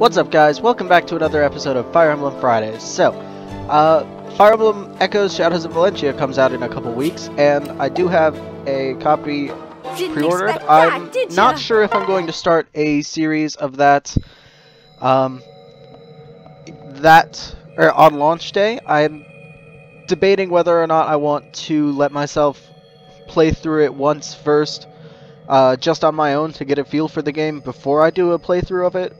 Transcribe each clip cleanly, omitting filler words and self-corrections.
What's up, guys? Welcome back to another episode of Fire Emblem Fridays. So, Fire Emblem Echoes Shadows of Valentia comes out in a couple weeks, and I do have a copy pre-ordered. I'm not sure if I'm going to start a series of that, on launch day. I'm debating whether or not I want to let myself play through it once first, just on my own to get a feel for the game before I do a playthrough of it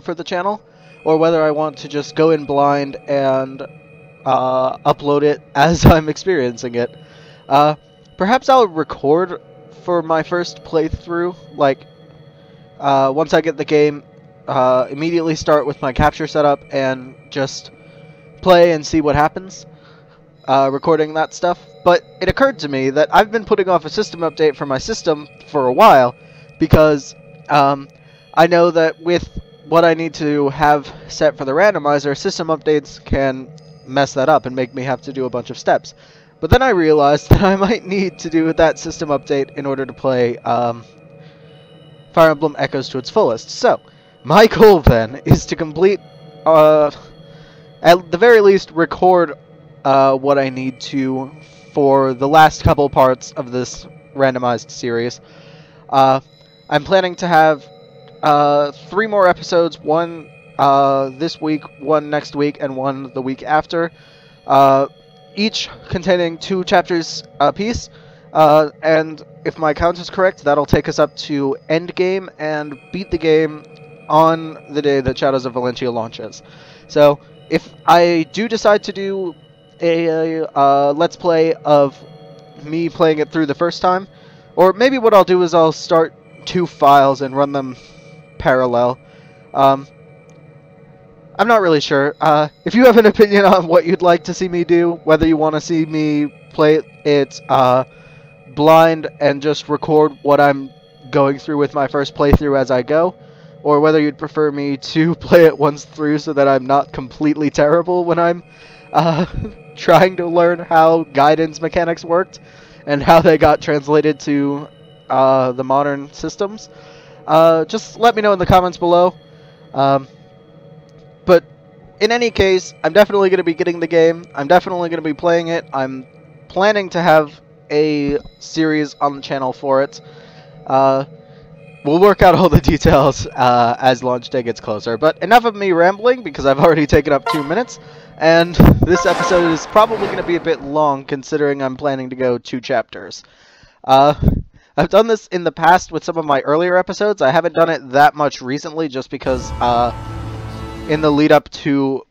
for the channel, or whether I want to just go in blind and upload it as I'm experiencing it. Perhaps I'll record for my first playthrough, like once I get the game, immediately start with my capture setup and just play and see what happens, recording that stuff. But it occurred to me that I've been putting off a system update for my system for a while, because I know that with what I need to have set for the randomizer, system updates can mess that up and make me have to do a bunch of steps. But then I realized that I might need to do that system update in order to play Fire Emblem Echoes to its fullest. So, my goal then is to complete, at the very least, record what I need to for the last couple parts of this randomized series. I'm planning to have 3 more episodes, one this week, one next week, and one the week after, each containing 2 chapters apiece, and if my count is correct, that'll take us up to endgame and beat the game on the day that Shadows of Valentia launches. So, if I do decide to do a let's play of me playing it through the first time, or maybe what I'll do is I'll start 2 files and run them parallel. I'm not really sure. If you have an opinion on what you'd like to see me do, whether you want to see me play it blind and just record what I'm going through with my first playthrough as I go, or whether you'd prefer me to play it once through so that I'm not completely terrible when I'm trying to learn how guidance mechanics worked and how they got translated to the modern systems. Just let me know in the comments below. But in any case, I'm definitely going to be getting the game. I'm definitely going to be playing it. I'm planning to have a series on the channel for it. We'll work out all the details as launch day gets closer. But enough of me rambling, because I've already taken up 2 minutes. And this episode is probably going to be a bit long, considering I'm planning to go 2 chapters. I've done this in the past with some of my earlier episodes. I haven't done it that much recently, just because in the lead up to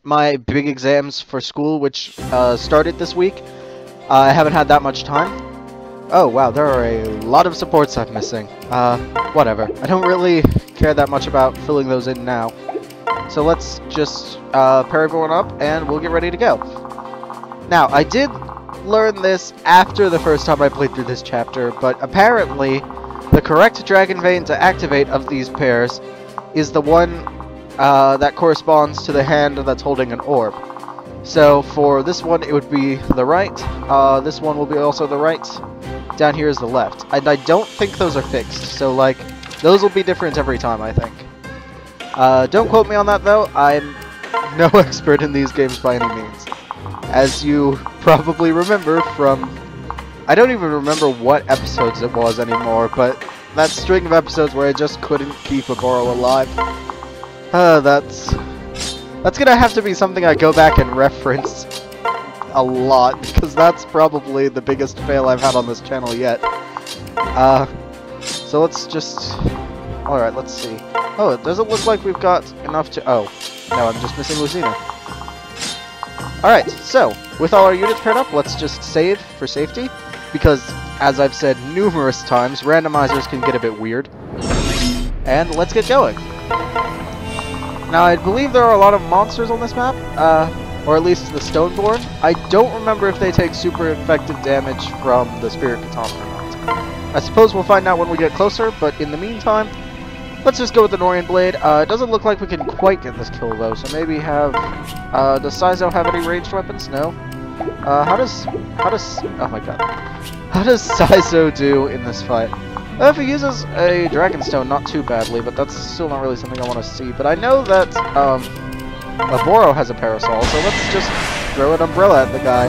my big exams for school, which started this week, I haven't had that much time. Oh wow, there are a lot of supports I'm missing. Whatever. I don't really care that much about filling those in now. So let's just pair everyone up and we'll get ready to go. Now, I did learn this after the first time I played through this chapter, but apparently the correct Dragon Vein to activate of these pairs is the one that corresponds to the hand that's holding an orb. So for this one it would be the right, this one will be also the right, down here is the left. And I don't think those are fixed, so like, those will be different every time, I think. Don't quote me on that though, I'm no expert in these games by any means. As you probably remember from, I don't even remember what episodes it was anymore, but that string of episodes where I just couldn't keep Oboro alive. That's gonna have to be something I go back and reference a lot, because that's probably the biggest fail I've had on this channel yet. So let's just, alright, let's see. Oh, it doesn't look like we've got enough to, oh, no, I'm just missing Lucina. Alright, so, with all our units paired up, let's just save for safety, because, as I've said numerous times, randomizers can get a bit weird. And let's get going. Now, I believe there are a lot of monsters on this map, or at least the Stoneborn. I don't remember if they take super effective damage from the Spirit Katana or not. I suppose we'll find out when we get closer, but in the meantime, let's just go with the Norian Blade. It doesn't look like we can quite get this kill, though, so maybe have... does Saizo have any ranged weapons? No? How does... oh my god. How does Saizo do in this fight? If he uses a Dragonstone, not too badly, but that's still not really something I want to see. But I know that Oboro has a Parasol, so let's just throw an umbrella at the guy.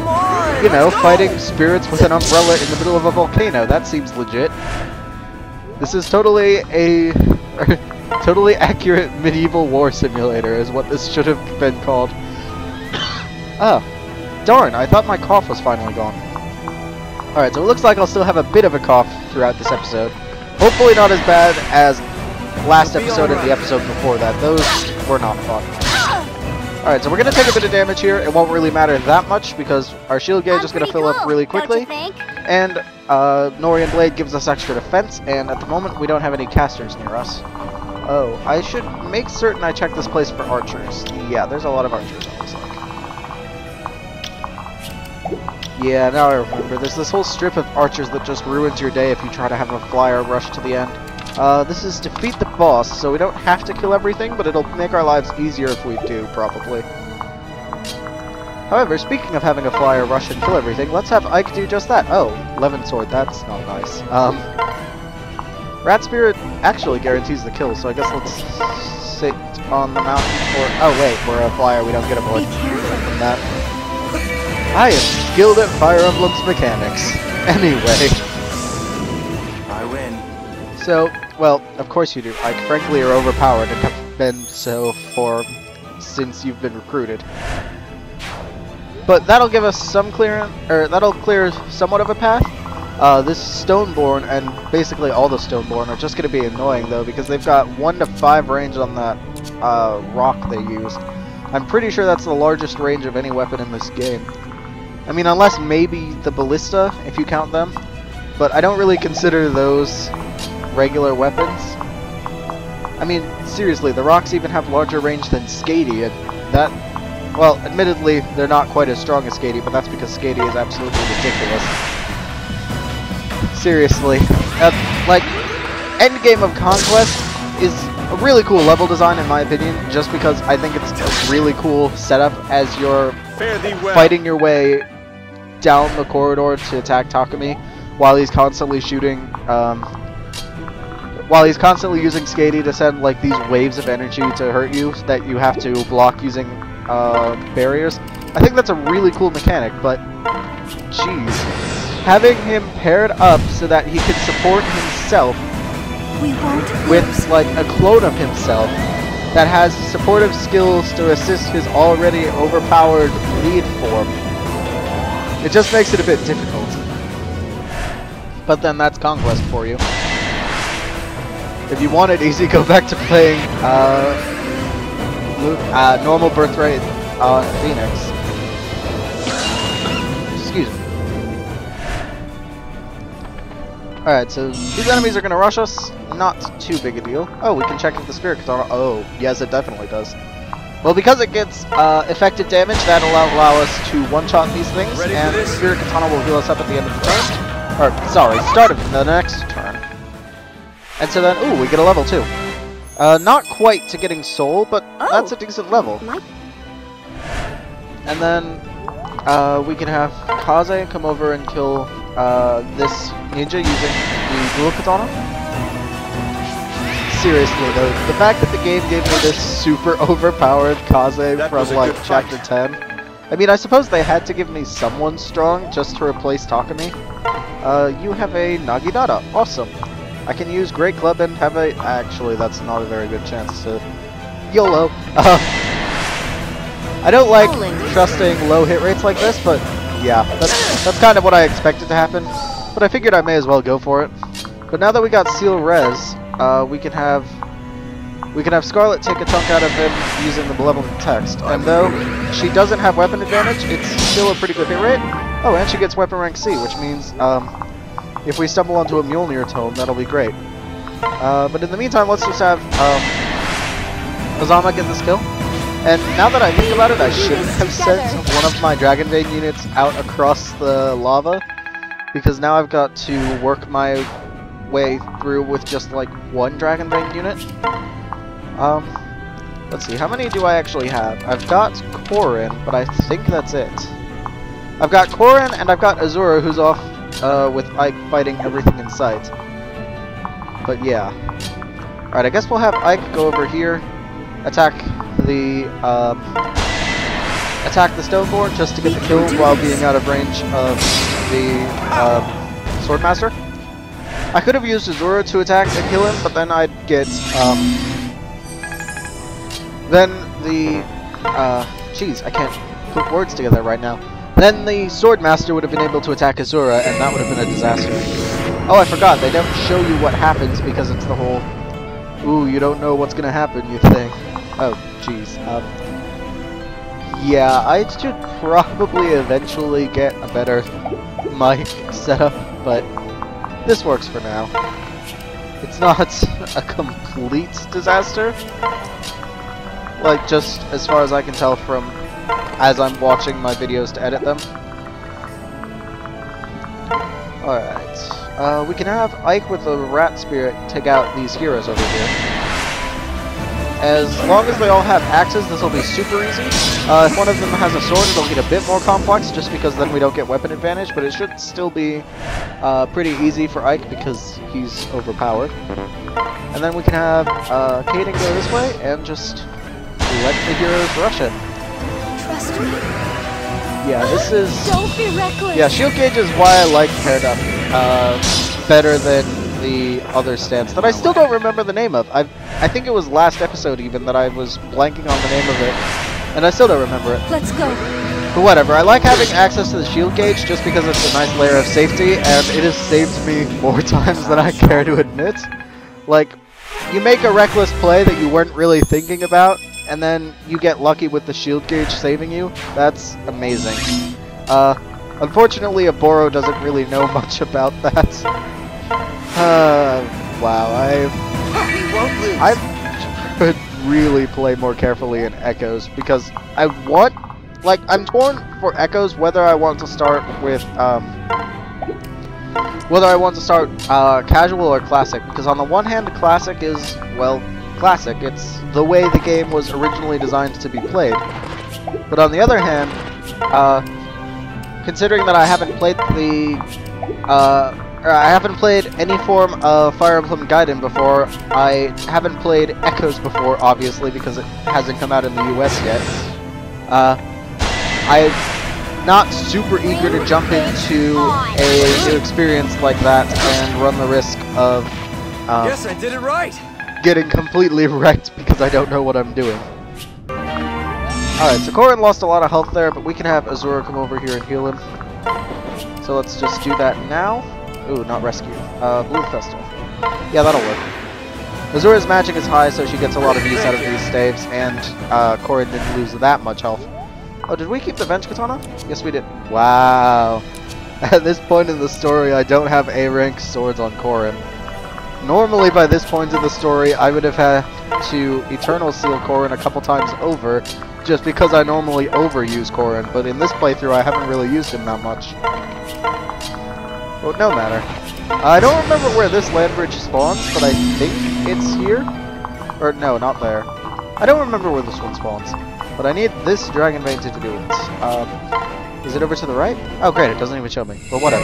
You know, fighting spirits with an umbrella in the middle of a volcano. That seems legit. This is totally a totally accurate medieval war simulator is what this should have been called. Oh, darn, I thought my cough was finally gone. Alright, so it looks like I'll still have a bit of a cough throughout this episode. Hopefully not as bad as last episode and the episode before that. Those were not fun. Alright, so we're going to take a bit of damage here. It won't really matter that much because our shield gauge is going to fill up really quickly. And Norian Blade gives us extra defense, and at the moment we don't have any casters near us. Oh, I should make certain I check this place for archers. Yeah, there's a lot of archers, it looks like. Yeah, now I remember. There's this whole strip of archers that just ruins your day if you try to have a flyer rush to the end. This is defeat the boss, so we don't have to kill everything, but it'll make our lives easier if we do, probably. However, speaking of having a flyer rush and kill everything, let's have Ike do just that. Oh, Levin Sword, that's not nice. Rat Spirit actually guarantees the kill, so I guess let's sit on the mountain for... Oh wait, we're a flyer, we don't get a bullet from that. I am skilled at Fire Emblem's mechanics. Anyway. I win. So, well, of course you do. I frankly are overpowered and have been so since you've been recruited. But that'll give us some clearance, or that'll clear somewhat of a path. This Stoneborn and basically all the Stoneborn are just going to be annoying though because they've got 1 to 5 range on that rock they use. I'm pretty sure that's the largest range of any weapon in this game. I mean, unless maybe the Ballista, if you count them. But I don't really consider those regular weapons. I mean, seriously, the rocks even have larger range than Skady, and that... Well, admittedly, they're not quite as strong as Skady, but that's because Skady is absolutely ridiculous. Seriously. Like, endgame of Conquest is a really cool level design, in my opinion, just because I think it's a really cool setup as you're fighting your way down the corridor to attack Takumi while he's constantly shooting, while he's constantly using Skady to send like these waves of energy to hurt you that you have to block using barriers. I think that's a really cool mechanic, but jeez, having him paired up so that he can support himself with like a clone of himself that has supportive skills to assist his already overpowered lead form. It just makes it a bit difficult. But then that's Conquest for you. If you want it easy, go back to playing normal Birthright on Phoenix. Excuse me. Alright, so these enemies are going to rush us. Not too big a deal. Oh, we can check if the Spirit Katana... Oh, yes, it definitely does. Well, because it gets effective damage, that'll allow us to one-shot these things, and the Spirit Katana will heal us up at the end of the turn. Or, sorry, start of the next turn. And so then, ooh, we get a level 2. Not quite to getting Soul, but that's a decent level. And then, we can have Kaze come over and kill this ninja using the dual katana. Seriously though, the fact that the game gave me this super overpowered Kaze from like chapter 10. I mean, I suppose they had to give me someone strong just to replace Takumi. You have a Naginata. Awesome. I can use Great Club and have a... Actually, that's not a very good chance to... YOLO. I don't like trusting low hit rates like this, but yeah, that's kind of what I expected to happen. But I figured I may as well go for it. But now that we got Seal Res, we can have Scarlet take a chunk out of him using the Malevolent Text. And though she doesn't have weapon advantage, it's still a pretty good hit rate. Oh, and she gets weapon rank C, which means if we stumble onto a Mjolnir tome, that'll be great. But in the meantime, let's just have Azama get this kill. And now that I think about it, I shouldn't have sent one of my Dragon Vein units out across the lava, because now I've got to work my way through with just like one Dragon Vein unit. Let's see, how many do I actually have? I've got Korin, but I think that's it. I've got Korin and I've got Azura, who's off with Ike fighting everything in sight. But yeah. Alright, I guess we'll have Ike go over here, attack the Stone just to get the kill while being out of range of the Swordmaster. I could have used Oboro to attack and kill him, but then I'd get jeez, I can't put words together right now. Then the Swordmaster would have been able to attack Azura, and that would have been a disaster. Oh, I forgot, they don't show you what happens because it's the whole, ooh, you don't know what's gonna happen, you think. Oh, jeez. Yeah, I should probably eventually get a better mic setup, but this works for now. It's not a complete disaster. Like, just as far as I can tell from as I'm watching my videos to edit them. Alright. We can have Ike with the Rat Spirit take out these heroes over here. As long as they all have axes, this will be super easy. If one of them has a sword, it'll get a bit more complex, just because then we don't get weapon advantage, but it should still be pretty easy for Ike because he's overpowered. And then we can have Kaden go this way and just let the heroes rush it. Trust me. Yeah, this is... Don't be reckless. Yeah, Shield Gauge is why I like paired up better than the other stance that I still don't remember the name of. I think it was last episode even that I was blanking on the name of it, and I still don't remember it. Let's go. But whatever, I like having access to the shield gauge just because it's a nice layer of safety, and it has saved me more times than I care to admit. Like, you make a reckless play that you weren't really thinking about, and then you get lucky with the shield gauge saving you. That's amazing. Unfortunately, Oboro doesn't really know much about that. Wow, I should really play more carefully in Echoes, because I want, like, I'm torn for Echoes whether I want to start with, casual or classic, because on the one hand, classic is, well, classic. It's the way the game was originally designed to be played. But on the other hand, considering that I haven't played I haven't played any form of Fire Emblem Gaiden before. I haven't played Echoes before, obviously, because it hasn't come out in the US yet. I'm not super eager to jump into a new experience like that and run the risk of Yes, I did it right. getting completely wrecked because I don't know what I'm doing. Alright, so Corrin lost a lot of health there, but we can have Azura come over here and heal him. So let's just do that now. Ooh, not rescue. Blue Festival. Yeah, that'll work. Azura's magic is high, so she gets a lot of use out of these staves, and Corrin didn't lose that much health. Oh, did we keep the Venge Katana? Yes, we did. Wow. At this point in the story, I don't have A-rank swords on Corrin. Normally, by this point in the story, I would have had to Eternal Seal Corrin a couple times over, just because I normally overuse Corrin, but in this playthrough, I haven't really used him that much. Well, no matter. I don't remember where this land bridge spawns, but I think it's here? Or, no, not there. I don't remember where this one spawns, but I need this Dragon Vein to do it. Is it over to the right? Oh, great, it doesn't even show me, but whatever.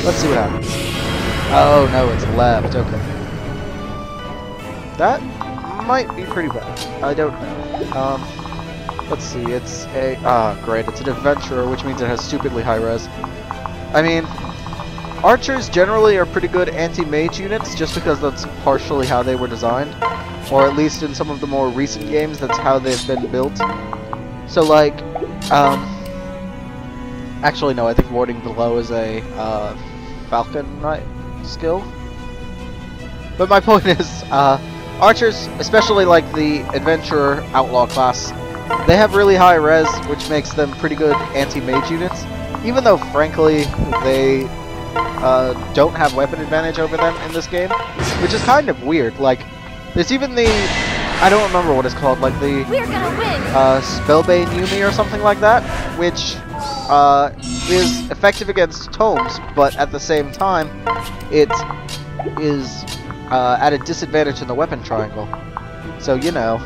Let's see what happens. Oh, no, it's left, okay. That might be pretty bad. I don't know. Let's see, it's a... great, it's an adventurer, which means it has stupidly high res. I mean, archers generally are pretty good anti-mage units, just because that's partially how they were designed. Or at least in some of the more recent games, that's how they've been built. So, like, actually, no, I think Warding Below is a, Falcon Knight skill. But my point is, archers, especially like the Adventurer Outlaw class, they have really high res, which makes them pretty good anti-mage units. Even though, frankly, they don't have weapon advantage over them in this game, which is kind of weird. Like, there's even the... I don't remember what it's called, like the... We're gonna win! Spellbane Yumi or something like that, which is effective against tomes, but at the same time, it is at a disadvantage in the weapon triangle. So, you know,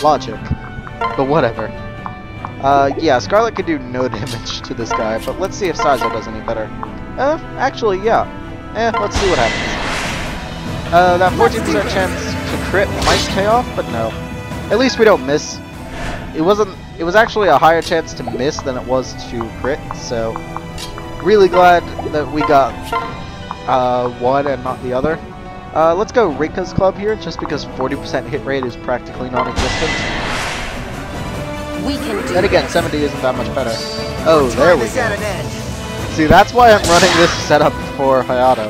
logic. But whatever. Yeah, Scarlet could do no damage to this guy, but let's see if Saizo does any better. Actually, yeah. Let's see what happens. That 14% chance to crit might pay off, but no. At least we don't miss. It was actually a higher chance to miss than it was to crit, so really glad that we got one and not the other. Let's go Rinka's Club here, just because 40% hit rate is practically non-existent. We can do Then again, this. 70 isn't that much better. Oh, there we Time is at an go. end. See, that's why I'm running this setup for Hayato.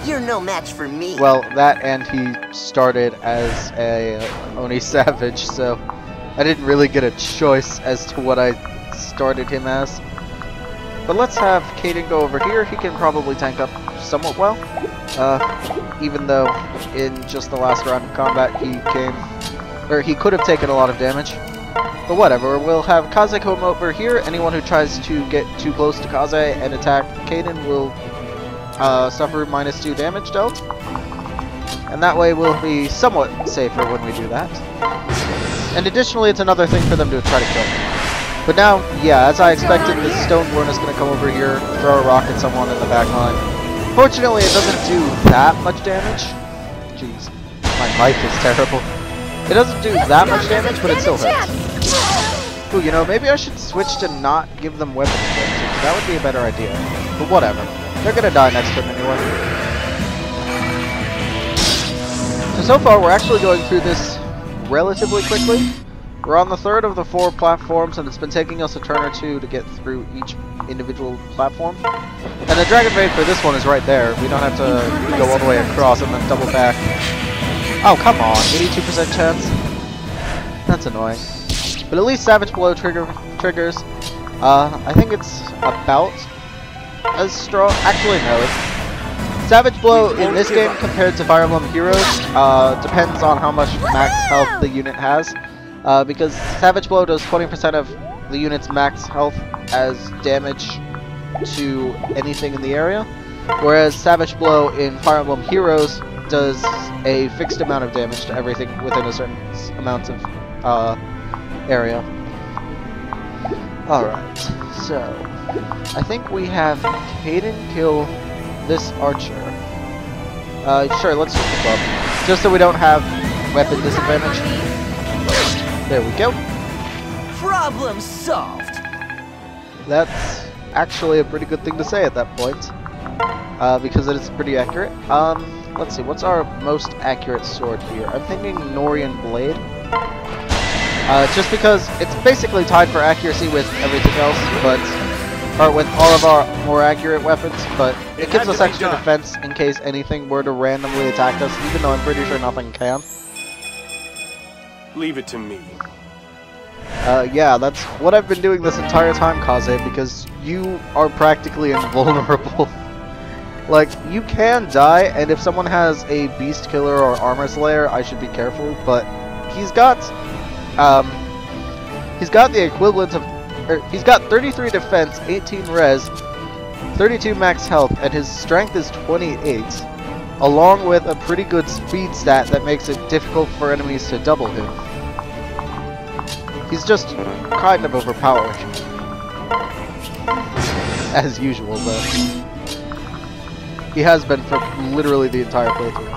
You're no match for me. Well, that and he started as a Oni Savage, so I didn't really get a choice as to what I started him as. But let's have Kaden go over here. He can probably tank up somewhat well. Even though in just the last round of combat he could have taken a lot of damage. But whatever, we'll have Kaze come over here. Anyone who tries to get too close to Kaze and attack Kaden will suffer -2 damage dealt. And that way we'll be somewhat safer when we do that. And additionally, it's another thing for them to try to kill. But now, yeah, as I expected, the Stoneborn is going to come over here, throw a rock at someone in the back line. Fortunately, it doesn't do that much damage. Jeez, my mic is terrible. It doesn't do that much damage, but it still hurts. Ooh, you know, maybe I should switch to not give them weapon advantage. That would be a better idea. But whatever. They're gonna die next turn anyway. So far, we're actually going through this relatively quickly. We're on the 3rd of the 4 platforms, and it's been taking us a turn or two to get through each individual platform. And the Dragon Raid for this one is right there. We don't have to go all the way across and then double back. Oh, come on. 82% chance? That's annoying. But at least Savage Blow triggers. I think it's about as strong. Actually, no. Savage Blow in this game compared to Fire Emblem Heroes depends on how much max health the unit has. Because Savage Blow does 20% of the unit's max health as damage to anything in the area, whereas Savage Blow in Fire Emblem Heroes does a fixed amount of damage to everything within a certain amount of area. Alright, so I think we have Kaden kill this archer. Sure, let's switch the club, just so we don't have weapon disadvantage. There we go. Problem solved. That's actually a pretty good thing to say at that point, because it is pretty accurate. Let's see, what's our most accurate sword here? I'm thinking Norian Blade. Just because it's basically tied for accuracy with everything else, or with all of our more accurate weapons, but it gives us extra defense in case anything were to randomly attack us, even though I'm pretty sure nothing can. Leave it to me. Yeah, that's what I've been doing this entire time, Kaze, because you are practically invulnerable. Like, you can die, and if someone has a Beast Killer or Armor Slayer, I should be careful, but he's got the equivalent of, he's got 33 defense, 18 res, 32 max health, and his strength is 28, along with a pretty good speed stat that makes it difficult for enemies to double him. He's just kind of overpowered. As usual, though. He has been for literally the entire playthrough.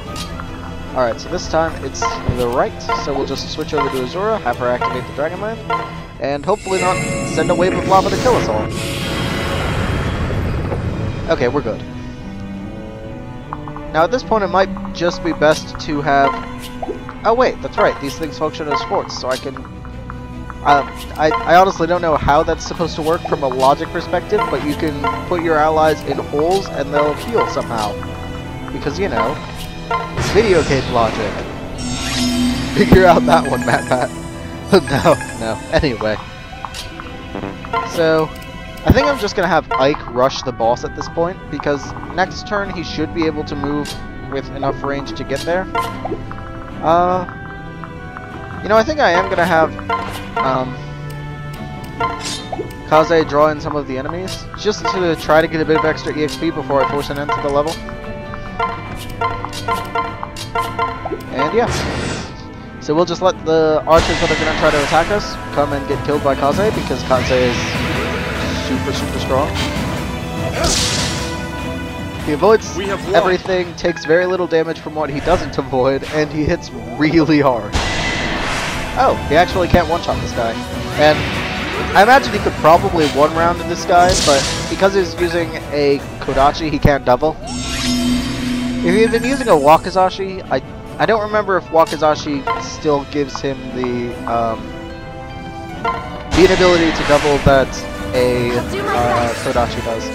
Alright, so this time it's the right, so we'll just switch over to Azura, have her activate the Dragon Land, and hopefully not send a wave of lava to kill us all. Okay, we're good. Now at this point it might just be best to have... Oh wait, that's right, these things function as forts, so I can... I honestly don't know how that's supposed to work from a logic perspective, but you can put your allies in holes and they'll heal somehow. Because, you know, video game logic. Figure out that one, Matt. No. Anyway. So, I think I'm just going to have Ike rush the boss at this point, because next turn he should be able to move with enough range to get there. You know, I think I am going to have Kaze draw in some of the enemies, just to try to get a bit of extra EXP before I force an end to the level. And yeah. So we'll just let the archers that are going to try to attack us come and get killed by Kaze, because Kaze is super strong. He avoids We have won. everything, takes very little damage from what he doesn't avoid, and he hits really hard. Oh, he actually can't one-shot this guy. And I imagine he could probably one-round this guy, but because he's using a Kodachi, he can't double. If he'd been using a Wakizashi, I don't remember if Wakizashi still gives him the ability to double that a Kodachi does.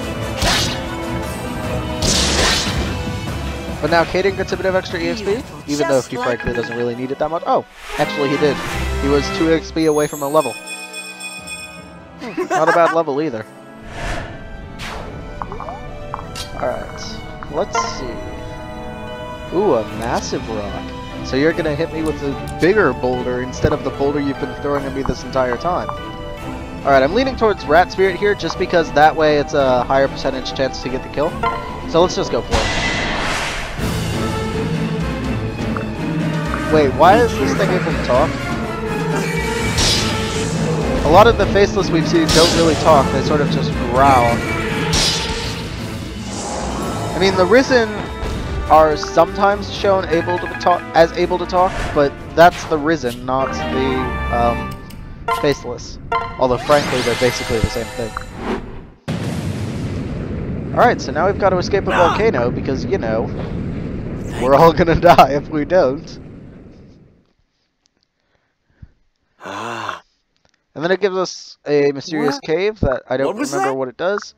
But now Kaden gets a bit of extra EXP, even though he frankly doesn't really need it that much. Oh, actually he did. He was 2 XP away from a level. Not a bad level either. Alright, let's see. Ooh, a massive rock. So you're gonna hit me with a bigger boulder instead of the boulder you've been throwing at me this entire time. Alright, I'm leaning towards Rat Spirit here just because that way it's a higher percentage chance to get the kill. So let's just go for it. Wait, why is this thing able to talk? A lot of the faceless we've seen don't really talk, they sort of just growl. I mean, the Risen are sometimes shown able to talk, but that's the Risen, not the faceless. Although frankly, they're basically the same thing. Alright, so now we've got to escape a volcano because, you know, we're all gonna die if we don't. And then it gives us a mysterious cave that I don't remember what it does.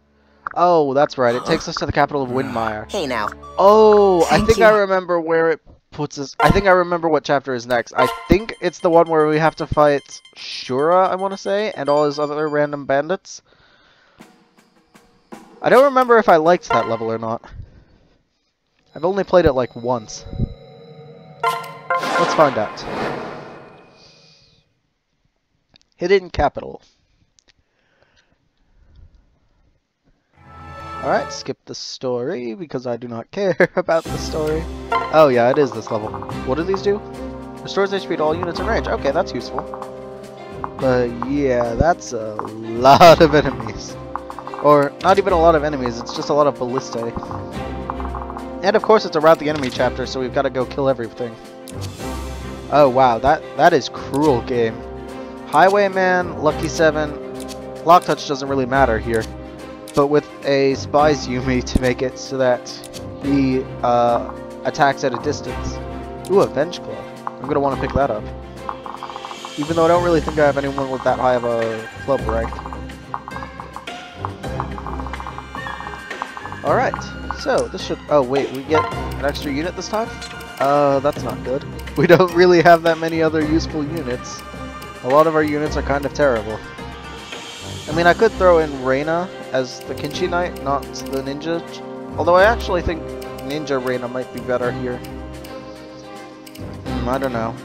Oh, that's right. It takes us to the capital of Windmire. Hey now. Oh, I think I remember where it puts us. I think I remember what chapter is next. I think it's the one where we have to fight Shura, I want to say, and all his other random bandits. I don't remember if I liked that level or not. I've only played it like once. Let's find out. Hidden Capital. Alright, skip the story because I do not care about the story. Oh yeah, it is this level. What do these do? Restores HP to all units in range. Okay, that's useful. But yeah, that's a lot of enemies. Or, not even a lot of enemies, it's just a lot of ballistae. And of course it's around the enemy chapter, so we've got to go kill everything. Oh wow, that is cruel game. Highwayman, Lucky 7, Lock Touch doesn't really matter here. But with a Spy's Yumi to make it so that he attacks at a distance. Ooh, a Venge Club. I'm going to want to pick that up. Even though I don't really think I have anyone with that high of a club rank. Alright, so this should... Oh wait, we get an extra unit this time? That's not good. We don't really have that many other useful units. A lot of our units are kind of terrible. I mean, I could throw in Reina as the Kinshi Knight, not the Ninja. Although I actually think Ninja Reina might be better here. I don't know.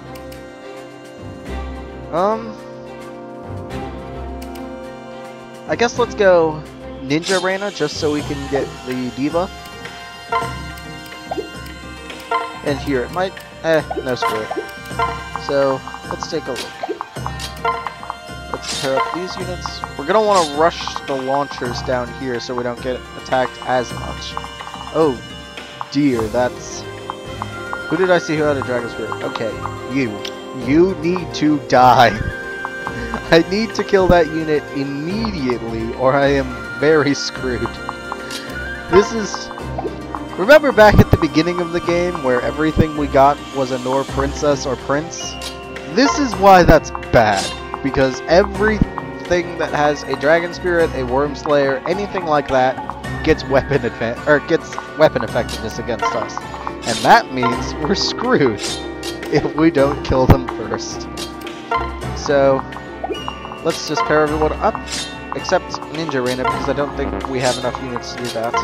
I guess let's go Ninja Reina just so we can get the Diva. And here it might... no screw it. So, let's take a look. Let's pair up these units. We're going to want to rush the launchers down here so we don't get attacked as much. Oh dear, that's... Who did I see who had a Dragon Spirit? Okay, you. You need to die. I need to kill that unit immediately or I am very screwed. This is... Remember back at the beginning of the game where everything we got was a Nor princess or prince? This is why that's bad. Because everything that has a Dragon Spirit, a Worm Slayer, anything like that gets weapon effectiveness against us. And that means we're screwed if we don't kill them first. So let's just pair everyone up, except Ninja Reina because I don't think we have enough units to do that.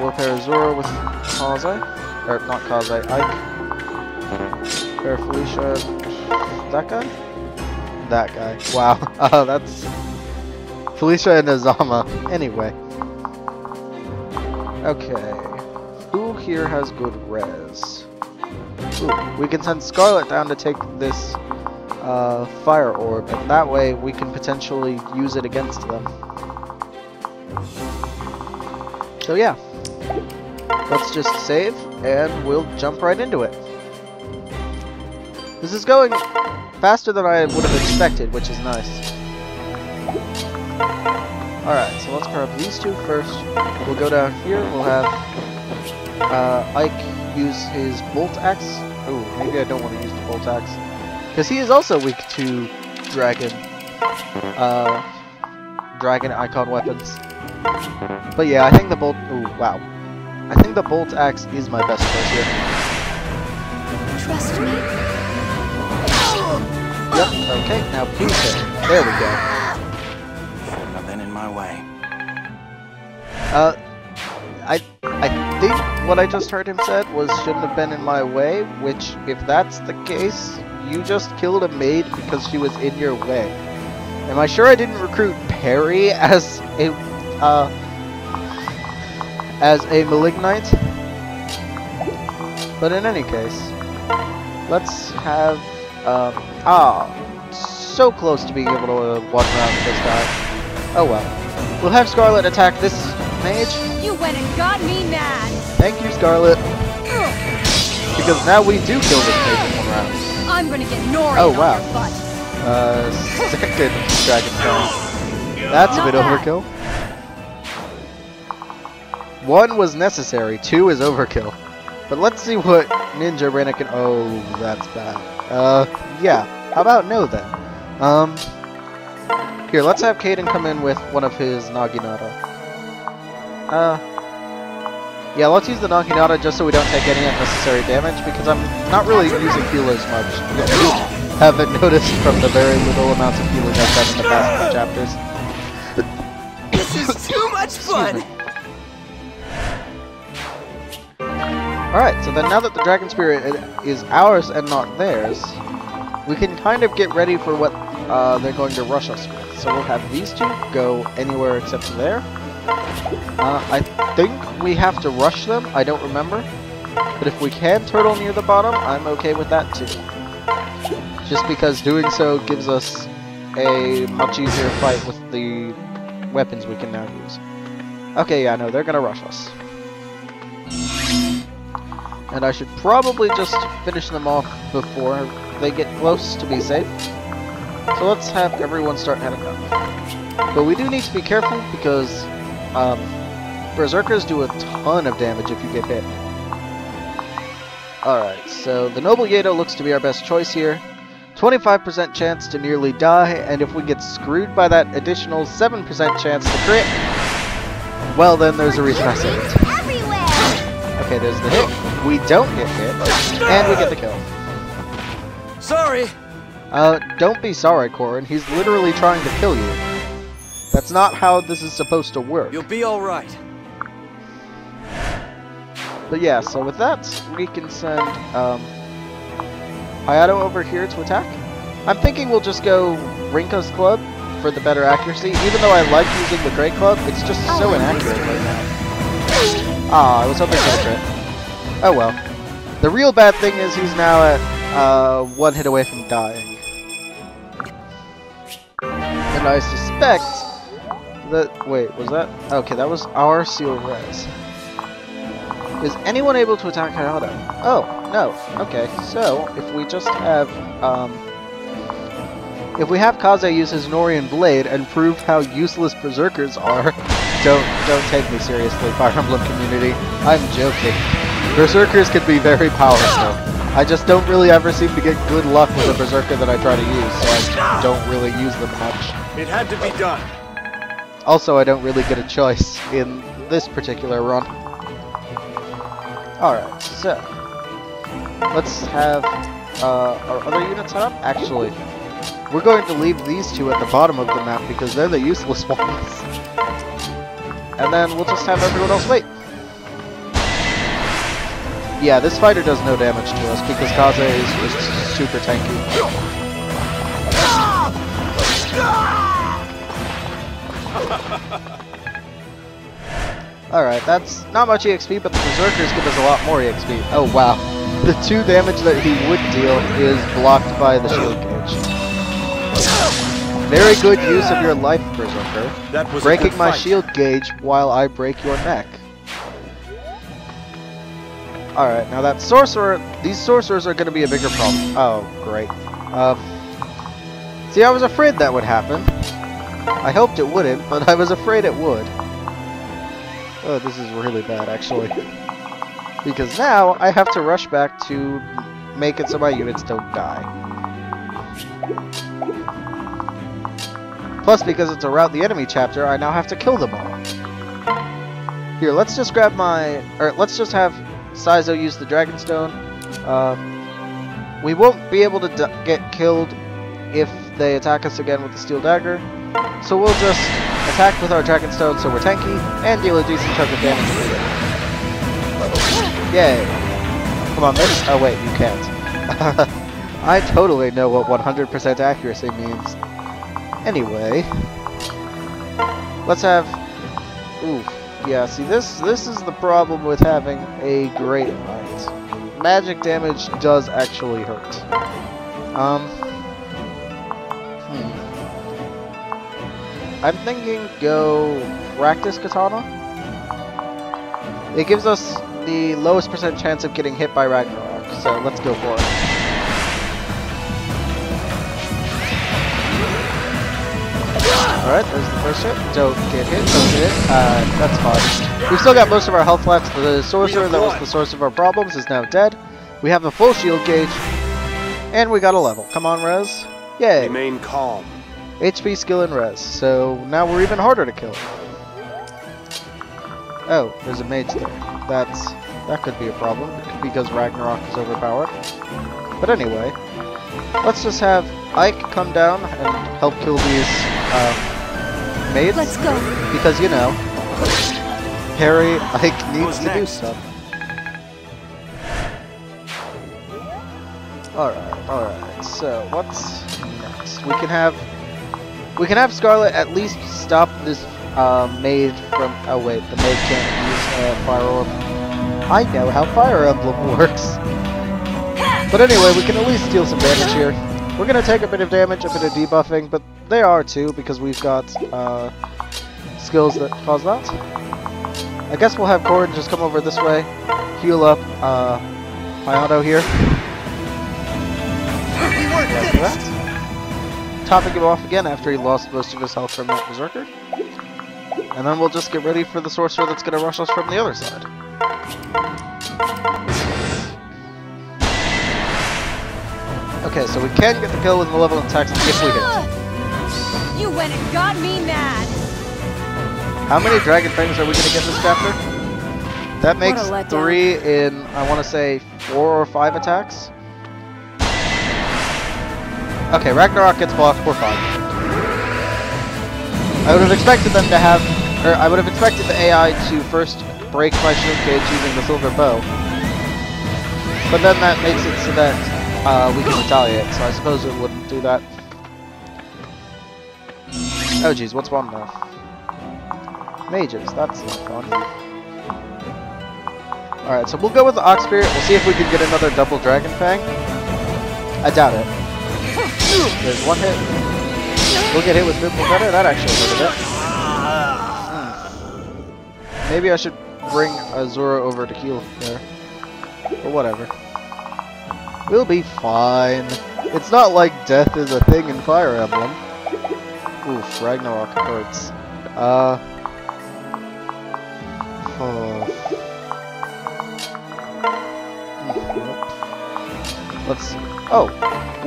We'll pair Zora with Kazai, or not Kazai, Ike. Pair Felicia, that guy? That guy. Wow. That's Felicia and Azama. Anyway. Okay. Who here has good res? Ooh, we can send Scarlet down to take this fire orb, and that way we can potentially use it against them. So yeah, let's just save, and we'll jump right into it. This is going faster than I would have expected, which is nice. Alright, so let's grab these two first. We'll go down here, we'll have Ike use his bolt axe. Ooh, maybe I don't want to use the bolt axe. Because he is also weak to dragon icon weapons. But yeah, I think the bolt... Ooh, wow. I think the bolt axe is my best choice here. Trust me. Yep, okay, now please hit. There we go. Shouldn't have been in my way. I think what I just heard him said was shouldn't have been in my way, which, if that's the case, you just killed a maid because she was in your way. Am I sure I didn't recruit Perry as a malignite? But in any case, let's have, so close to being able to walk around with this guy. Oh well. We'll have Scarlet attack this mage. You went and got me mad. Thank you, Scarlet. Because now we do kill this mage in 1 round. I'm gonna get Nori Oh, on wow. your butt. Second dragon fire. That's a bit overkill. 1 was necessary, 2 is overkill. But let's see what Ninja Rena can... Oh, that's bad. Yeah. How about no then? Here, let's have Caden come in with one of his Naginata. Yeah, let's use the Naginata just so we don't take any unnecessary damage, because I'm not really using healers much. You haven't noticed from the very little amounts of healing I've done in the past few chapters. This is too much fun! Alright, so then now that the Dragon Spirit is ours and not theirs, we can kind of get ready for what they're going to rush us with. So we'll have these two go anywhere except there. I think we have to rush them, I don't remember. But if we can turtle near the bottom, I'm okay with that too. Just because doing so gives us a much easier fight with the weapons we can now use. Okay, yeah, no, they're gonna rush us. And I should probably just finish them off before they get close to be safe. So let's have everyone start heading up. But we do need to be careful because Berserkers do a ton of damage if you get hit. Alright, so the Noble Yeto looks to be our best choice here. 25% chance to nearly die, and if we get screwed by that additional 7% chance to crit, well then there's a reason I said it. Okay, there's the hit. We don't get hit, and we get the kill. Sorry. Don't be sorry, Corin. He's literally trying to kill you. That's not how this is supposed to work. You'll be all right. But yeah, so with that, we can send Hayato over here to attack. I'm thinking we'll just go Rinka's Club for the better accuracy. Even though I like using the Great Club, it's just so inaccurate right now. Ah, I was hoping for the crit. Oh well. The real bad thing is he's now at 1 hit away from dying. And I suspect that... Wait, was that... Okay, that was our Seal Res. Is anyone able to attack Hayato? Oh, no. Okay, so if we just have... if we have Kaze use his Norian Blade and prove how useless Berserkers are... Don't take me seriously, Fire Emblem community. I'm joking. Berserkers can be very powerful. I just don't really ever seem to get good luck with a Berserker that I try to use, so I don't really use them much. It had to be done. Also, I don't really get a choice in this particular run. Alright, so... let's have our other units set up. Actually, we're going to leave these two at the bottom of the map because they're the useless ones. And then we'll just have everyone else wait. Yeah, this fighter does no damage to us because Kaze is just super tanky. Alright, that's not much EXP, but the Berserkers give us a lot more EXP. Oh wow. The 2 damage that he would deal is blocked by the shield gauge. Very good use of your life, Berserker. That was breaking my shield gauge while I break your neck. Alright, now that sorcerer, these sorcerers are going to be a bigger problem. Oh, great. See, I was afraid that would happen. I hoped it wouldn't, but I was afraid it would. Oh, this is really bad, actually. Because now, I have to rush back to make it so my units don't die. Plus, because it's a Rout the Enemy chapter, I now have to kill them all. Here, let's just grab my... Or, let's just have Saizo use the Dragonstone. We won't be able to get killed if they attack us again with the Steel Dagger. So we'll just attack with our Dragonstone so we're tanky, and deal a decent chunk of damage with it. Yay! Come on, miss. Oh wait, you can't. I totally know what 100% accuracy means. Anyway, let's have... Ooh, yeah, see this is the problem with having a Great Knight. Magic damage does actually hurt. I'm thinking go Practice Katana. It gives us the lowest percent chance of getting hit by Ragnarok, so let's go for it. Alright, there's the first hit. Don't get hit, don't get hit. That's fine. We've still got most of our health left. The sorcerer that was the source of our problems is now dead. We have a full shield gauge. And we got a level. Come on, Rez. Yay. Remain calm. HP, skill, and res. So now we're even harder to kill. Oh, there's a mage there. That could be a problem because Ragnarok is overpowered. But anyway, let's just have Ike come down and help kill these maids. Let's go. Because you know, Harry Ike needs to do stuff. Alright. So what's next? We can have Scarlet at least stop this maid from... Oh wait, the maid can't use Fire Emblem. I know how Fire Emblem works. But anyway, we can at least deal some damage here. We're going to take a bit of damage, a bit of debuffing, but they are too, because we've got skills that cause that. I guess we'll have Gordon just come over this way, heal up Hayato here. After that. Topping him off again after he lost most of his health from that Berserker. And then we'll just get ready for the Sorcerer that's going to rush us from the other side. Okay, so we can get the kill with the level of attacks if we hit. You went and got me mad. How many Dragon Fangs are we going to get this chapter? That makes 3 in, I want to say, 4 or 5 attacks. Okay, Ragnarok gets blocked, we're fine. I would have expected them to have, or I would have expected the AI to first break my shield gauge using the silver bow. But then that makes it so that we can retaliate, so I suppose it wouldn't do that. Oh geez, what's one now? Mages, that's not fun. Alright, so we'll go with the Ox Spirit, we'll see if we can get another double Dragon Fang. I doubt it. There's one hit. We'll get hit with Triple Better. That actually hurt a bit. Maybe I should bring Azura over to heal there. But whatever. We'll be fine. It's not like death is a thing in Fire Emblem. Oof, Ragnarok hurts. Let's... Oh,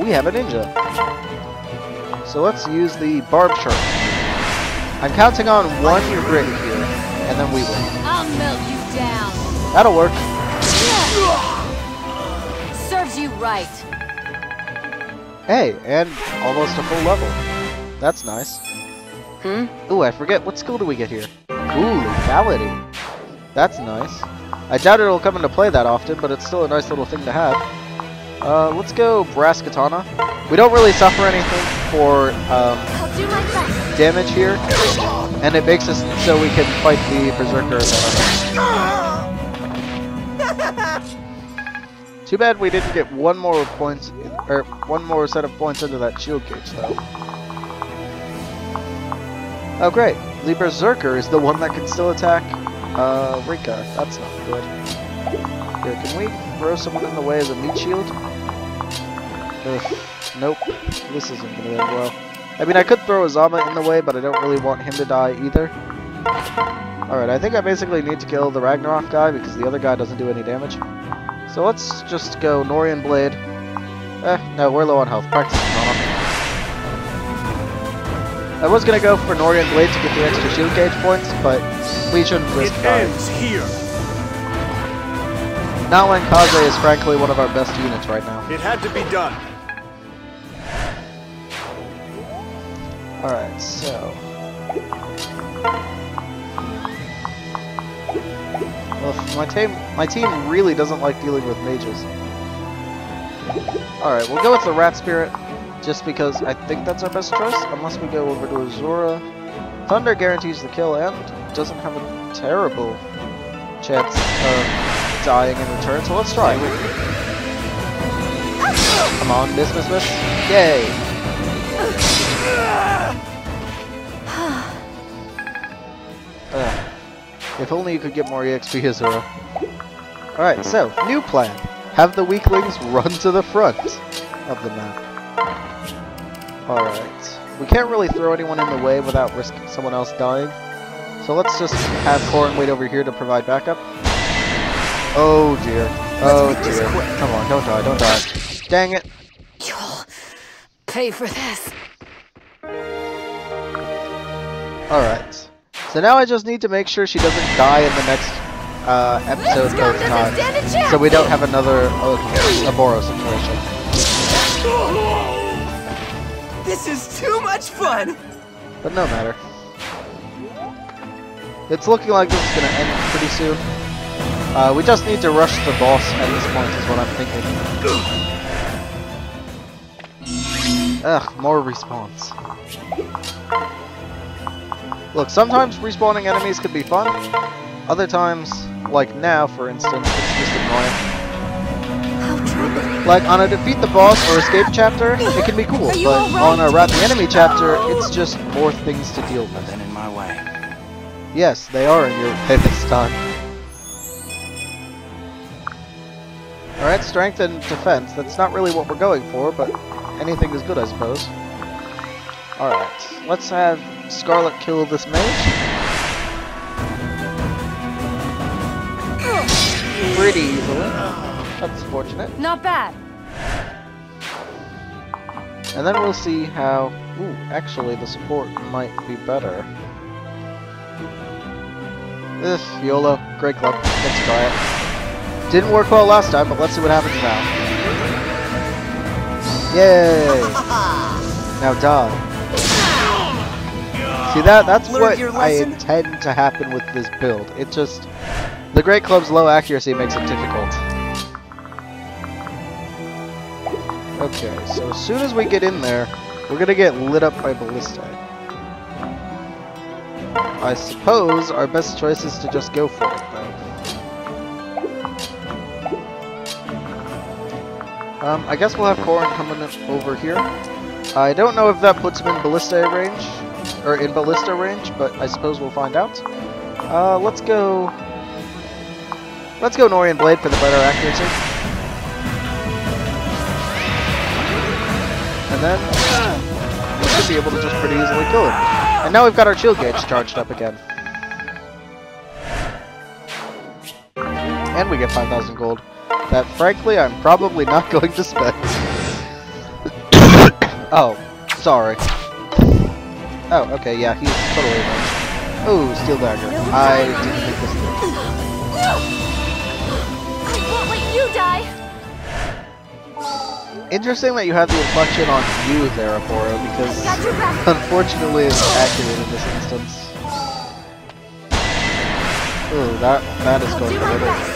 we have a ninja. So let's use the Barb Shark. I'm counting on one grit here, and then we win. I'll melt you down. That'll work. Serves you right. Hey, and almost a full level. That's nice. Ooh, I forget. What skill do we get here? Ooh, lethality. That's nice. I doubt it'll come into play that often, but it's still a nice little thing to have. Let's go Brass Katana. We don't really suffer anything for I'll do my best. damage here, and it makes us so we can fight the Berserker. Too bad we didn't get one more points, or one more set of points into that shield gauge, though. Oh great, the Berserker is the one that can still attack Rika. That's not good. Here, can we throw someone in the way as a meat shield? Ugh, nope. This isn't gonna end well. I mean, I could throw Azama in the way, but I don't really want him to die either. Alright, I think I basically need to kill the Ragnarok guy because the other guy doesn't do any damage. So let's just go Norian Blade. No, we're low on health. Practice on. I was gonna go for Norian Blade to get the extra shield gauge points, but we shouldn't risk dying. It ends here. Not when Kaze is frankly one of our best units right now. It had to be done. Alright, so... well, my team really doesn't like dealing with mages. Alright, we'll go with the Rat Spirit, just because I think that's our best choice, unless we go over to Azura. Thunder guarantees the kill and doesn't have a terrible chance of dying in return, so let's try. Come on, miss. Yay! If only you could get more EXP, Azura. Alright, so, new plan. Have the weaklings run to the front of the map. Alright. We can't really throw anyone in the way without risking someone else dying. So let's just have Corrin wait over here to provide backup. Oh dear. Oh dear. Come on, don't die. Dang it. You'll pay for this. Alright. So now I just need to make sure she doesn't die in the next episode both times. So we don't have another Oboro situation. This is too much fun! But no matter. It's looking like this is going to end pretty soon. We just need to rush the boss at this point is what I'm thinking. Ugh, more respawns. Look, sometimes respawning enemies can be fun. Other times, like now for instance, it's just annoying. Like on a defeat the boss or escape chapter, it can be cool, but on a rat the enemy chapter, it's just more things to deal with. Then in my way. Yes, they are in your way this time. Alright, strength and defense. That's not really what we're going for, but anything is good, I suppose. Alright, let's have Scarlet kill this mage. Pretty easily. That's fortunate. Not bad. And then we'll see how... ooh, actually the support might be better. Ugh, YOLO. Great club. Let's try it. Didn't work well last time, but let's see what happens now. Yay! Now die. See, that's what I intend to happen with this build. It just... the Great Club's low accuracy makes it difficult. Okay, so as soon as we get in there, we're gonna get lit up by Ballistae. I suppose our best choice is to just go for it, though. I guess we'll have Corrin coming over here. I don't know if that puts him in Ballistae range, or in Ballista range, but I suppose we'll find out. Let's go Norian Blade for the better accuracy. And then we should be able to just pretty easily kill him. And now we've got our shield gauge charged up again. And we get 5,000 gold. That, frankly, I'm probably not going to spend. Oh, sorry. Oh, okay, yeah, he's totally ranged. Oh, Steel Dagger. I didn't think this through. I won't let you die. Interesting that you have the inflection on you there, Oboro, because unfortunately it's accurate in this instance. Ooh, that is going to hurt.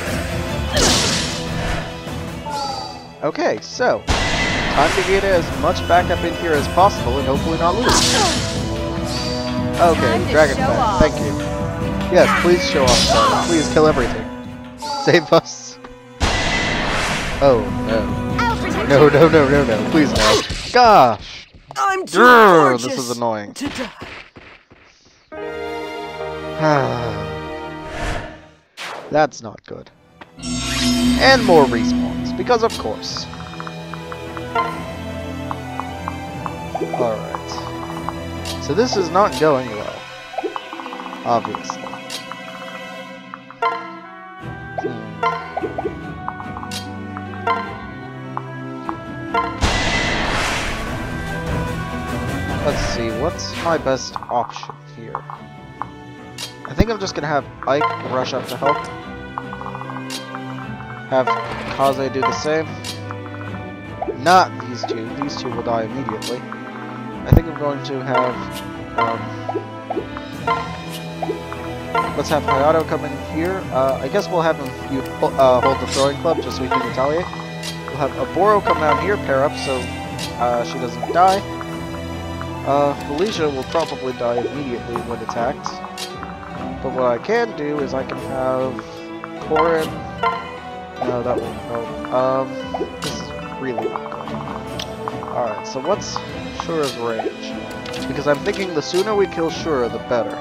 Okay, so time to get as much backup in here as possible and hopefully not lose. Okay, Dragon Fang, thank you. Yes, please show off, sir. Please kill everything. Save us. Oh, no. No, please no. Gosh! I'm too gorgeous this is annoying. to die. That's not good. And more respawns, because of course. Alright. So this is not going well. Obviously. Let's see, what's my best option here? I think I'm just gonna have Ike rush up to help. Have Kaze do the same. Not these two. These two will die immediately. I think I'm going to have... let's have Hayato come in here. I guess we'll have him hold the throwing club just so we can retaliate. We'll have Oboro come down here, pair up so she doesn't die. Felicia will probably die immediately when attacked. But what I can do is I can have Corin... No, that won't help. This is really not good. Alright, so what's Shura's range? Because I'm thinking the sooner we kill Shura, the better.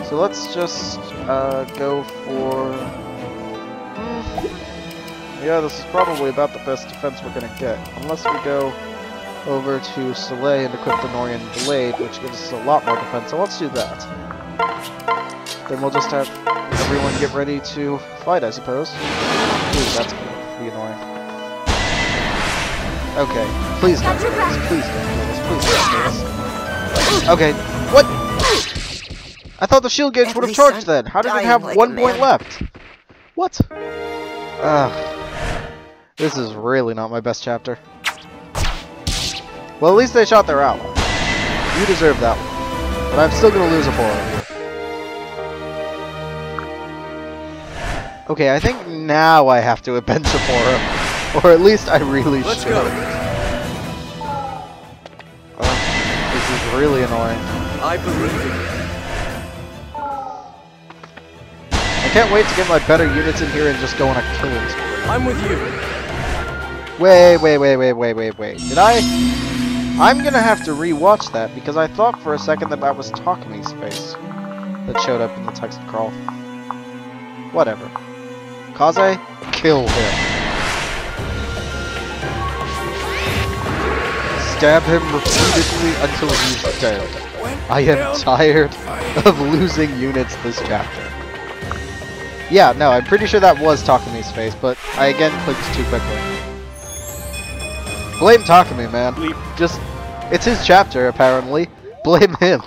So let's just go for... Yeah, this is probably about the best defense we're gonna get. Unless we go over to Soleil and equip the Norian Blade, which gives us a lot more defense. So let's do that. Then we'll just have everyone get ready to fight, I suppose. Ooh, that's gonna be annoying. Okay, please don't kill us. Please don't kill us. Please don't kill us. Okay, what? I thought the shield gauge would have charged then. How did it have 1 point left? What? This is really not my best chapter. Well, at least they shot their ally. You deserve that one. But I'm still gonna lose a Oboro here. Okay, I think now I have to avenge Oboro. Or at least I really should. Let's go. This is really annoying. I believe in you. I can't wait to get my better units in here and just go on a killing spree. I'm with you. Wait. Did I'm gonna have to re-watch that because I thought for a second that was Takumi's face that showed up in the text crawl. Whatever. Kaze, kill him. Stab him repeatedly until he's dead. I am tired of losing units this chapter. Yeah, no, I'm pretty sure that was Takumi's face, but I again clicked too quickly. Blame Takumi, man. Just, it's his chapter, apparently. Blame him.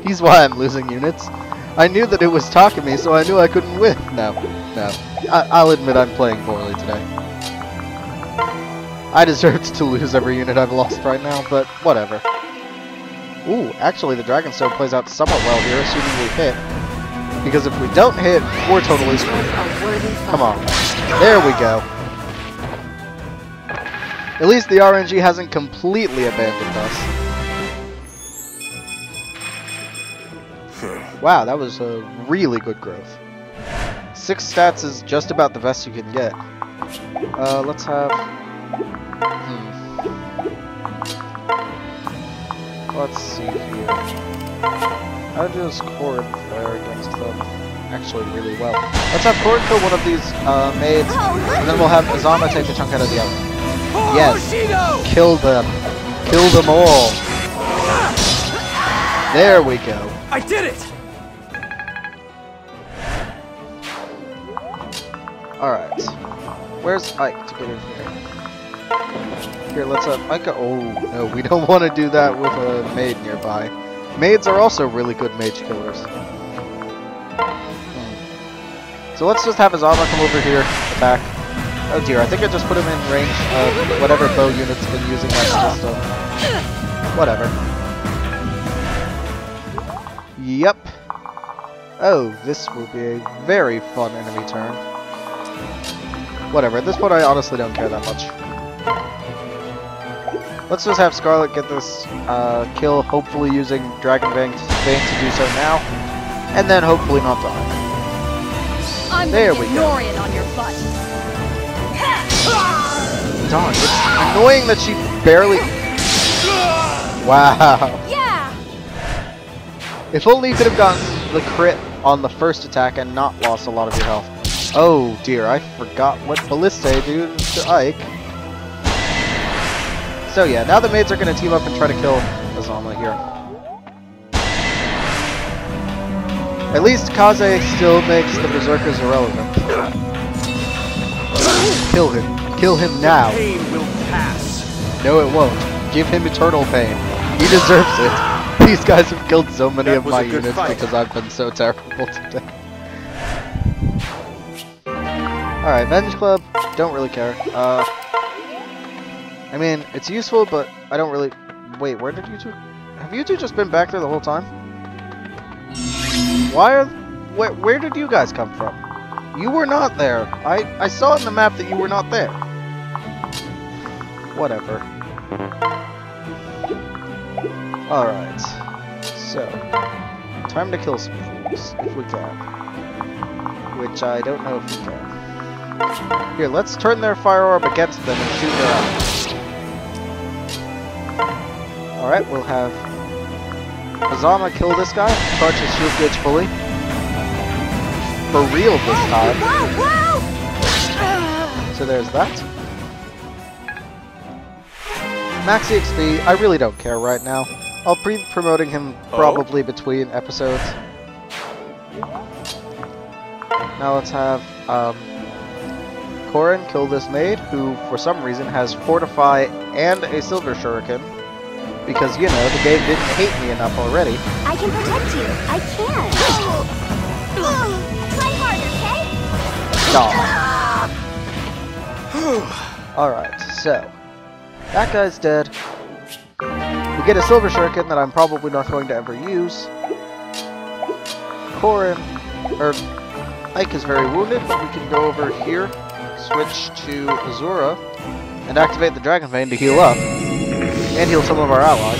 He's why I'm losing units. I knew that it was Takumi, so I knew I couldn't win. No. I'll admit I'm playing poorly today. I deserved to lose every unit I've lost right now, but whatever. Ooh, actually the Dragonstone plays out somewhat well here, assuming we hit. Because if we don't hit, we're totally screwed. Come on. There we go. At least the RNG hasn't completely abandoned us. Wow, that was a really good growth. 6 stats is just about the best you can get. Let's have... Let's see here. How does Corin fare against them? Actually, really well. Let's have Corin kill one of these maids, and then we'll have Azama take a chunk out of the other. Yes! Kill them! Kill them all! There we go! I did it! Alright. Where's Ike to get in here? Here, let's have Ike. Oh, no, we don't want to do that with a maid nearby. Maids are also really good mage killers. So let's just have Azama come over here, attack. Oh dear, I think I just put him in range of whatever bow unit's been using that system. Whatever. Yep. Oh, this will be a very fun enemy turn. Whatever, at this point I honestly don't care that much. Let's just have Scarlet get this kill, hopefully using Dragon Vein to do so now, and then hopefully not die. There we go. On your butt. Darn, it's annoying that she barely... Wow. Yeah. If only you could have gotten the crit on the first attack and not lost a lot of your health. Oh dear, I forgot what Ballista do to Ike. So yeah, now the maids are going to team up and try to kill Azama here. At least Kaze still makes the Berserkers irrelevant. Kill him. Kill him now. Pain will pass. No, it won't. Give him eternal pain. He deserves it. These guys have killed so many That of was my a good units fight. because I've been so terrible today. Alright, Venge Club. Don't really care. I mean, it's useful, but I don't really... Wait, where did you two... Have you two just been back there the whole time? Why are... Where did you guys come from? You were not there. I saw in the map that you were not there. Whatever. Alright. So. Time to kill some fools, if we can. Which I don't know if we can. Here, let's turn their fire orb against them and shoot their eyes. Alright, we'll have Azama kill this guy, charge his shield gauge fully. For real this time. So there's that. Max XP, I really don't care right now. I'll be promoting him probably between episodes. Now let's have Korin kill this maid, who for some reason has Fortify and a Silver Shuriken. Because, you know, the game didn't hate me enough already. I can protect you. I can. Try harder, okay? Aw. Alright, so. That guy's dead. We get a Silver Shuriken that I'm probably not going to ever use. Korin, Ike is very wounded, but we can go over here, switch to Azura, and activate the Dragon Vein to heal up. And heal some of our allies.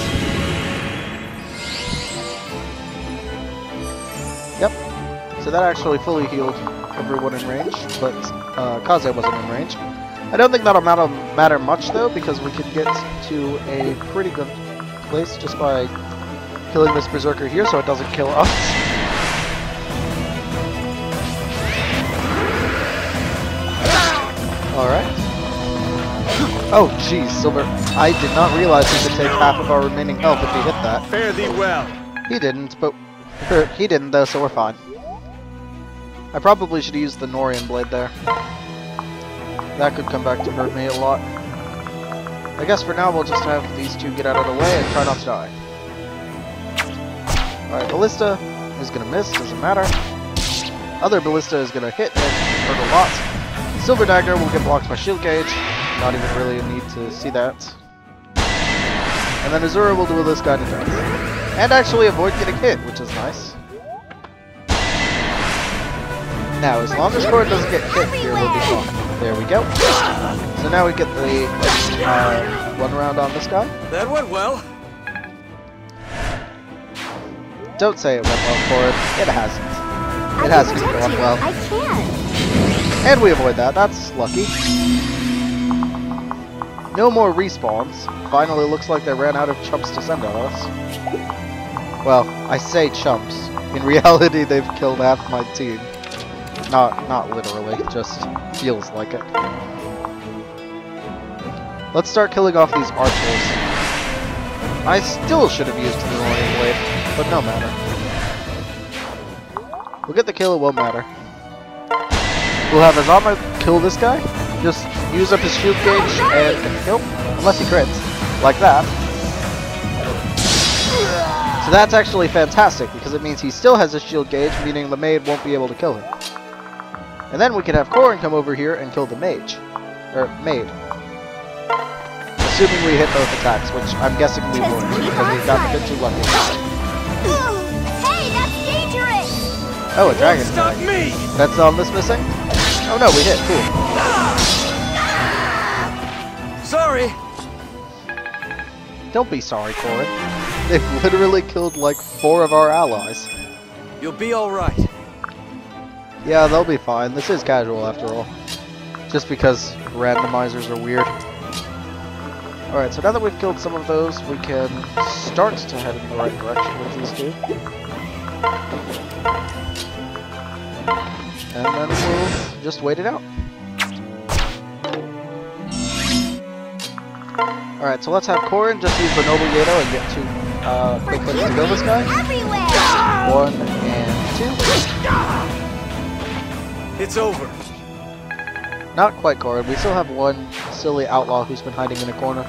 Yep. So that actually fully healed everyone in range, but Kaze wasn't in range. I don't think that'll matter much though, because we can get to a pretty good place just by killing this Berserker here so it doesn't kill us. Alright. Oh, jeez, Silver. I did not realize he could take half of our remaining health if he hit that. Fare thee well. He didn't, but... he didn't, though, so we're fine. I probably should have used the Norian blade there. That could come back to hurt me a lot. I guess for now we'll just have these two get out of the way and try not to die. Alright, Ballista is gonna miss, doesn't matter. Other Ballista is gonna hit and hurt a lot. Silver Dagger will get blocked by Shield Gauge. Not even really a need to see that. And then Azura will do this guy to death. And actually avoid getting hit, which is nice. Now, as long as Korin doesn't get hit here, we'll be fine. There we go. So now we get the one round on this guy. That went well. Don't say it went well, Korin. It hasn't. It hasn't gone well. I can. And we avoid that. That's lucky. No more respawns. Finally looks like they ran out of chumps to send at us. Well, I say chumps. In reality, they've killed half my team. Not literally, just feels like it. Let's start killing off these archers. I still should have used the Norian blade, but no matter. We'll get the kill, it won't matter. We'll have Azama kill this guy. Just use up his shield gauge and kill. Unless he crits. Like that. So that's actually fantastic, because it means he still has his shield gauge, meaning the maid won't be able to kill him. And then we can have Korin come over here and kill the mage. Or maid. Assuming we hit both attacks, which I'm guessing we won't, because we got a bit too lucky. Hey, that's dangerous! Oh, a dragon. Stop me! That's all this missing? Oh no, we hit. Cool. Sorry. Don't be sorry, Korin. They've literally killed like 4 of our allies. You'll be alright. Yeah, they'll be fine. This is casual after all. Just because randomizers are weird. Alright, so now that we've killed some of those, we can start to head in the right direction with these two. And then we'll just wait it out. Alright, so let's have Corin just use the Noble Yato and get 2 quick hits to kill this guy. Everywhere! 1 and 2. It's over. Not quite Corin, we still have one silly outlaw who's been hiding in a corner.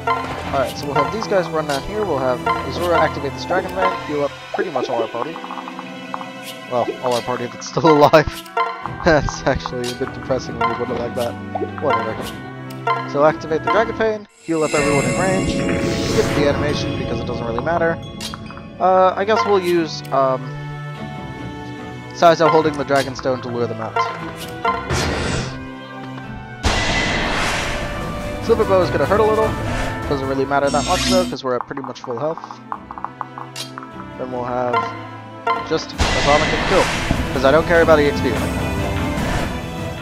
Alright, so we'll have these guys run down here, we'll have Oboro activate this Dragon Bank, heal up pretty much all our party. Well, all our party that's still alive. That's actually a bit depressing when you put it like that. Whatever. So activate the Dragon Pain, heal up everyone in range, skip the animation because it doesn't really matter. I guess we'll use Saizo holding the Dragon Stone to lure them out. Silver Bow is going to hurt a little. Doesn't really matter that much though, because we're at pretty much full health. Then we'll have just a Sonic and kill, because I don't care about EXP right now.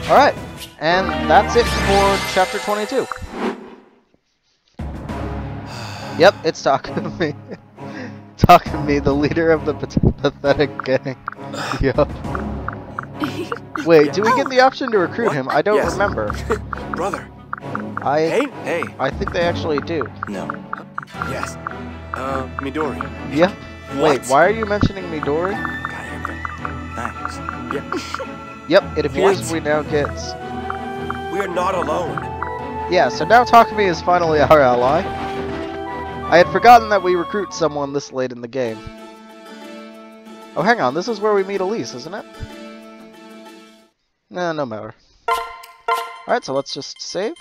Alright, and that's it for Chapter 22. Yep, it's Takumi. Takumi, the leader of the pathetic gang. Yup. Wait, do we get the option to recruit him? I don't remember. Brother. Hey. I think they actually do. No. Yes. Midori. Yep. What? Wait, why are you mentioning Midori? Thanks. Yeah. Yep, it appears What? we now get... We're not alone. Yeah, so now Takumi is finally our ally. I had forgotten that we recruit someone this late in the game. Oh, hang on, this is where we meet Elise, isn't it? Nah, no matter. Alright, so let's just save.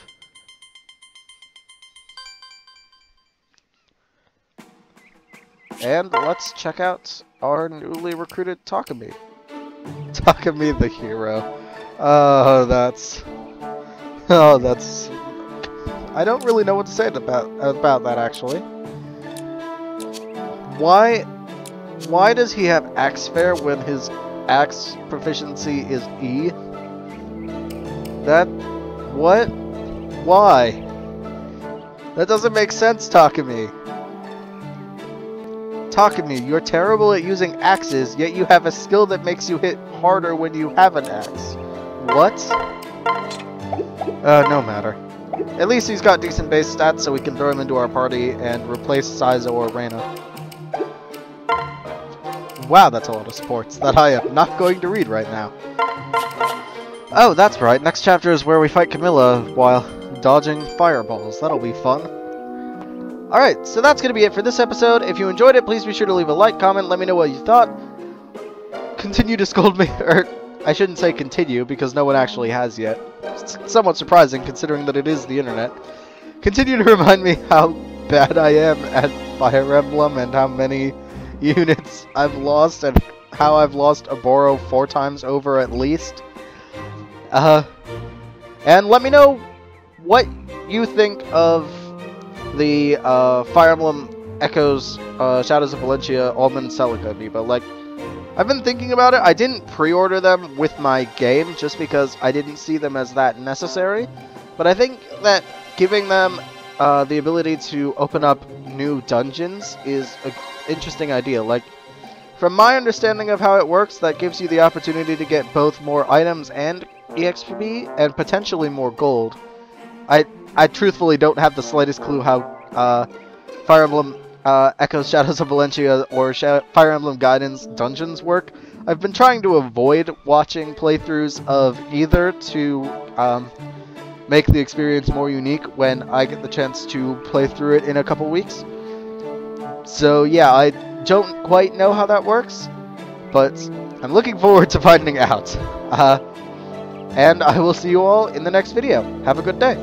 And let's check out our newly recruited Takumi. Takumi the hero. Oh, that's... I don't really know what to say about that, actually. Why does he have Axe Fair when his Axe proficiency is E? What? Why? That doesn't make sense, Takumi. Takumi, you're terrible at using axes, yet you have a skill that makes you hit harder when you have an axe. What? No matter. At least he's got decent base stats, so we can throw him into our party and replace Saizo or Reina. Wow, that's a lot of supports that I am not going to read right now. Oh, that's right. Next chapter is where we fight Camilla while dodging fireballs. That'll be fun. Alright, so that's going to be it for this episode. If you enjoyed it, please be sure to leave a like, comment, let me know what you thought. Continue to scold me, or I shouldn't say continue, because no one actually has yet. It's somewhat surprising, considering that it is the internet. Continue to remind me how bad I am at Fire Emblem, and how many units I've lost, and how I've lost Oboro 4 times over at least. And let me know what you think of the Fire Emblem Echoes, Shadows of Valencia, Almond Celica amiibo. Like, I've been thinking about it. I didn't pre-order them with my game just because I didn't see them as that necessary. But I think that giving them the ability to open up new dungeons is an interesting idea. Like, from my understanding of how it works, that gives you the opportunity to get both more items and EXP, and potentially more gold. I truthfully don't have the slightest clue how Fire Emblem Echoes Shadows of Valencia or Fire Emblem Guidance dungeons work. I've been trying to avoid watching playthroughs of either to make the experience more unique when I get the chance to play through it in a couple weeks. So yeah, I don't quite know how that works, but I'm looking forward to finding out. And I will see you all in the next video. Have a good day.